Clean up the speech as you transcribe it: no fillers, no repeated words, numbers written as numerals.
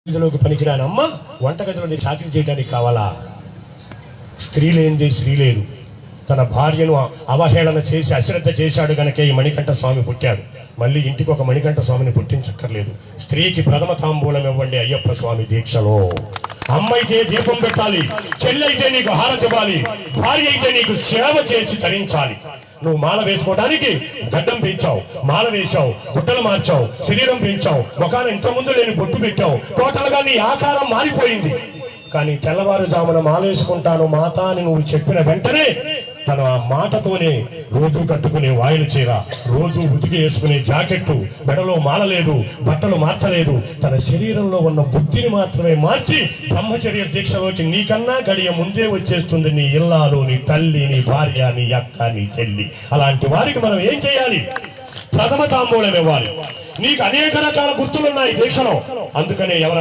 గదిలోకి పనికిరాని అమ్మ వంటగదిలో చాకరీ చేయడానికి కావాలా? స్త్రీ లేనిదే స్త్రీ లేదు. తన భార్యను అవహేళన చేసి అశ్రద్ధ చేశాడు గనకే ఈ మణికంఠ స్వామి పుట్టాడు. మళ్ళీ ఇంటికి ఒక మణికంఠ స్వామిని పుట్టించక్కర్లేదు. స్త్రీకి ప్రథమ తాంబూలం ఇవ్వండి అయ్యప్ప స్వామి దీక్షలో. అమ్మ అయితే దీపం పెట్టాలి, చెల్లైతే నీకు హారతి ఇవ్వాలి, భార్య అయితే నీకు సేవ చేసి తరించాలి. నువ్వు మాల వేసుకోవడానికి గడ్డం పెంచావు, మాల వేశావు, గుడ్డలు మార్చావు, శరీరం పెంచావు, ముఖాన ఇంతకుముందు లేని బొట్టు పెట్టావు, టోటల్ గా నీ ఆకారం మారిపోయింది. కానీ తెల్లవారుజామున మాల వేసుకుంటాను మాత అని నువ్వు చెప్పిన వెంటనే తను ఆ మాటతోనే రోజు కట్టుకునే వాయిల చీర, రోజు ఉతికి వేసుకునే జాకెట్టు, మెడలో మాల లేదు, బట్టలు మార్చలేదు, తన శరీరంలో ఉన్న బుద్ధిని మాత్రమే మార్చి బ్రహ్మచర్య దీక్షలోకి నీకన్నా గడియ ముందే వచ్చేస్తుంది నీ ఇల్లాలు, నీ తల్లి, నీ భార్య, నీ అక్క, నీ చెల్లి. అలాంటి వారికి మనం ఏం చేయాలి? ప్రథమ తాంబూలం ఇవ్వాలి. నీకు అనేక రకాల గుర్తులున్నాయి దీక్షలో. అందుకనే ఎవరు